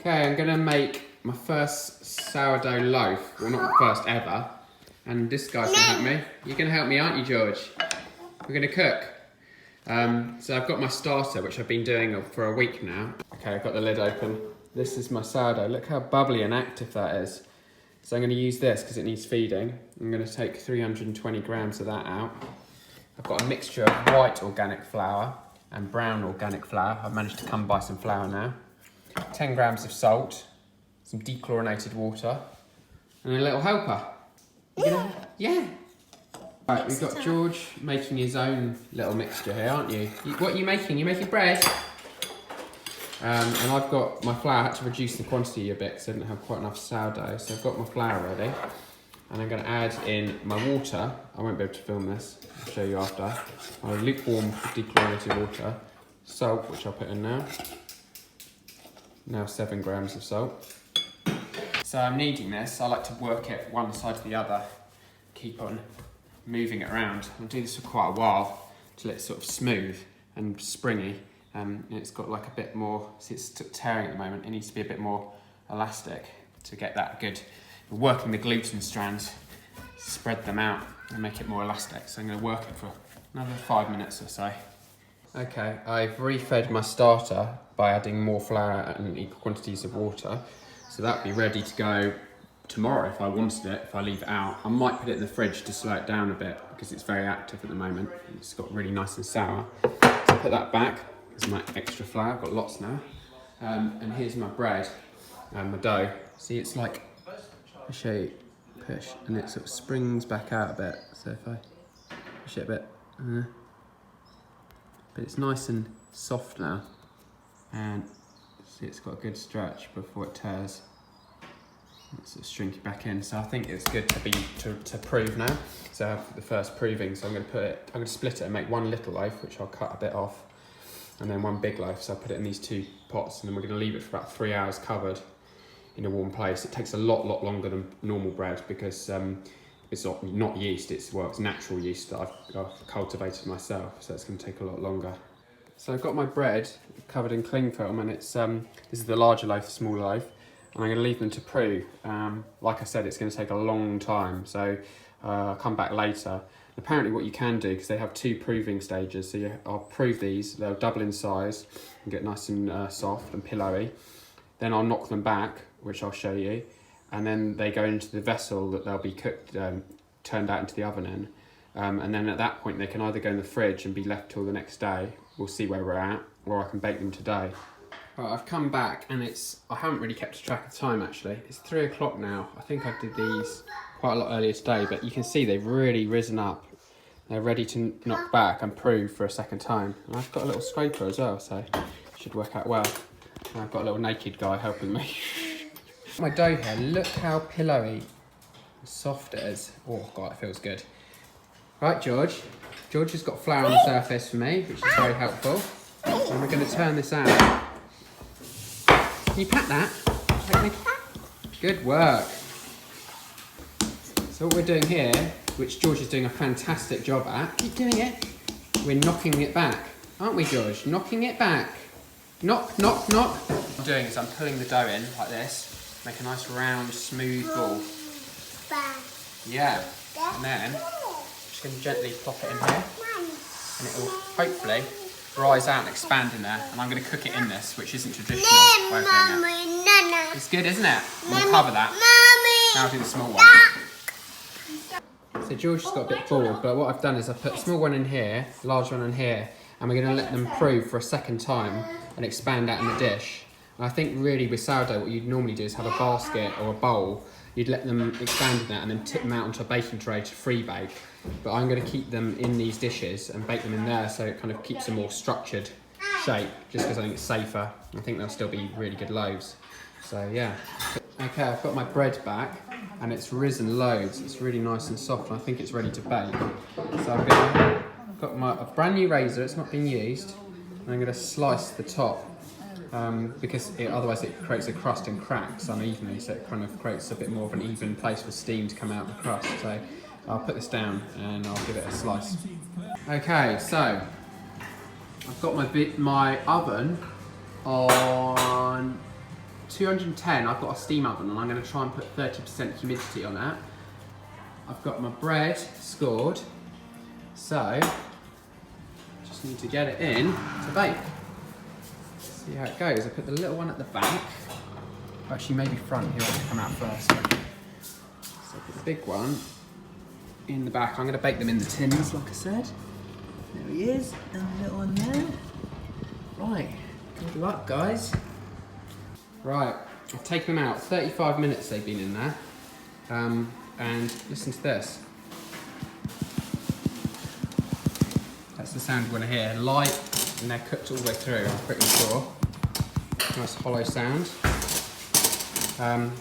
Okay, I'm gonna make my first sourdough loaf. Well, not my first ever. And this guy's gonna help me. You're gonna help me, aren't you, George? We're gonna cook. So I've got my starter, which I've been doing for a week now. Okay, I've got the lid open. This is my sourdough. Look how bubbly and active that is. So I'm gonna use this because it needs feeding. I'm gonna take 320 grams of that out. I've got a mixture of white organic flour and brown organic flour. I've managed to come by some flour now. 10 grams of salt, some dechlorinated water, and a little helper. Yeah. Right, we've got George making his own little mixture here, aren't you? What are you making? You're making bread? And I've got my flour. I had to reduce the quantity a bit because I didn't have quite enough sourdough. So I've got my flour ready. And I'm going to add in my water. I won't be able to film this. I'll show you after. My lukewarm dechlorinated water. Salt, which I'll put in now. Now 7 grams of salt. So I'm kneading this. I like to work it one side to the other. Keep on moving it around. I'll do this for quite a while till it's sort of smooth and springy. And it's got like a bit more, see it's tearing at the moment. It needs to be a bit more elastic to get that good. We're working the gluten strands, spread them out and make it more elastic. So I'm going to work it for another 5 minutes or so. Okay, I've refed my starter by adding more flour and equal quantities of water. So that'll be ready to go tomorrow if I wanted it, if I leave it out. I might put it in the fridge to slow it down a bit because it's very active at the moment. It's got really nice and sour. So put that back. There's my extra flour, I've got lots now. And here's my bread and my dough. See, it's like, I'll show you, push, and it sort of springs back out a bit. So if I push it a bit, but it's nice and soft now. And see, it's got a good stretch before it tears. It's sort of shrinking back in. So I think it's good to prove now. So I have the first proving. So I'm going to split it and make one little loaf, which I'll cut a bit off, and then one big loaf. So I'll put it in these 2 pots, and then we're going to leave it for about 3 hours covered in a warm place. It takes a lot longer than normal bread because it's not yeast. It's natural yeast that I've cultivated myself. So it's going to take a lot longer. So I've got my bread covered in cling film, and it's this is the larger loaf, the smaller loaf, and I'm going to leave them to prove. Like I said, it's going to take a long time, so I'll come back later. Apparently what you can do, because they have 2 proving stages, so I'll prove these, they'll double in size and get nice and soft and pillowy. Then I'll knock them back, which I'll show you, and then they go into the vessel that they'll be cooked, turned out into the oven in. And then at that point they can either go in the fridge and be left till the next day. We'll see where we're at, or I can bake them today. Right, I've come back and I haven't really kept track of time actually. It's 3 o'clock now. I think I did these quite a lot earlier today, but you can see they've really risen up. They're ready to knock back and prove for a second time. And I've got a little scraper as well, so it should work out well. And I've got a little naked guy helping me. My dough here, look how pillowy and soft it is. Oh God, it feels good. Right, George. George has got flour on the surface for me, which is very helpful. And we're going to turn this out. Can you pat that? Good work. So what we're doing here, which George is doing a fantastic job at, keep doing it. We're knocking it back, aren't we, George? Knocking it back. Knock, knock, knock. What I'm doing is I'm pulling the dough in like this, make a nice round, smooth ball. Yeah, and then just going to gently plop it in here, and it will hopefully rise out and expand in there. And I'm going to cook it in this, which isn't traditional way of doing it. It's good, isn't it? We'll cover that. Now I'll do the small one. So George has got a bit bored, but what I've done is I've put a small one in here, large one in here, and we're going to let them prove for a second time and expand out in the dish. And I think really with sourdough, what you'd normally do is have a basket or a bowl. You'd let them expand in that and then tip them out onto a baking tray to free bake. But I'm going to keep them in these dishes and bake them in there, so it kind of keeps a more structured shape, just because I think it's safer. I think they'll still be really good loaves. So yeah. Okay, I've got my bread back and it's risen loads. It's really nice and soft, and I think it's ready to bake. So I've got a brand new razor, it's not been used. And I'm going to slice the top because otherwise it creates a crust and cracks unevenly, so it kind of creates a bit more of an even place for steam to come out of the crust. So I'll put this down and I'll give it a slice. Okay, so I've got my oven on 210, I've got a steam oven and I'm going to try and put 30% humidity on that. I've got my bread scored, so just need to get it in to bake. See how it goes. I put the little one at the back. Actually, maybe front, he'll have to come out first. So put the big one in the back. I'm going to bake them in the tins, like I said. There he is, and the little one there. Right, good luck, guys. Right, I've taken them out. 35 minutes they've been in there. And listen to this. That's the sound you want to hear. Light, and they're cooked all the way through, I'm pretty sure. Nice hollow sound.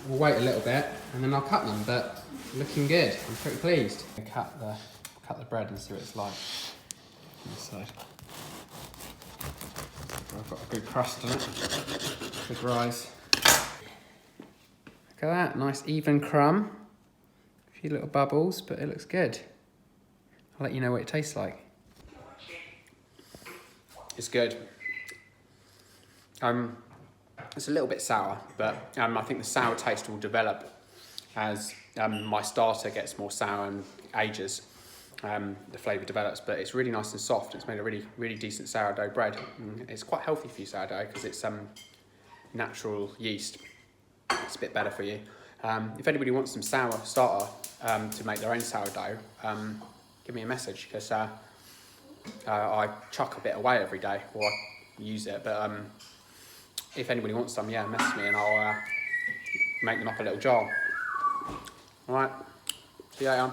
We'll wait a little bit, and then I'll cut them, but looking good. I'm pretty pleased. I'll cut the bread and see what it's like on this side. I've got a good crust on it. Good rise. Look at that, nice even crumb. A few little bubbles, but it looks good. I'll let you know what it tastes like. It's good. It's a little bit sour, but I think the sour taste will develop as my starter gets more sour and ages. The flavour develops, but it's really nice and soft. It's made a really, really decent sourdough bread. It's quite healthy for you, sourdough, because it's natural yeast. It's a bit better for you. If anybody wants some sour starter to make their own sourdough, give me a message, because I chuck a bit away every day, or I use it. But if anybody wants some, yeah, message me and I'll make them up a little jar. All right, see you later.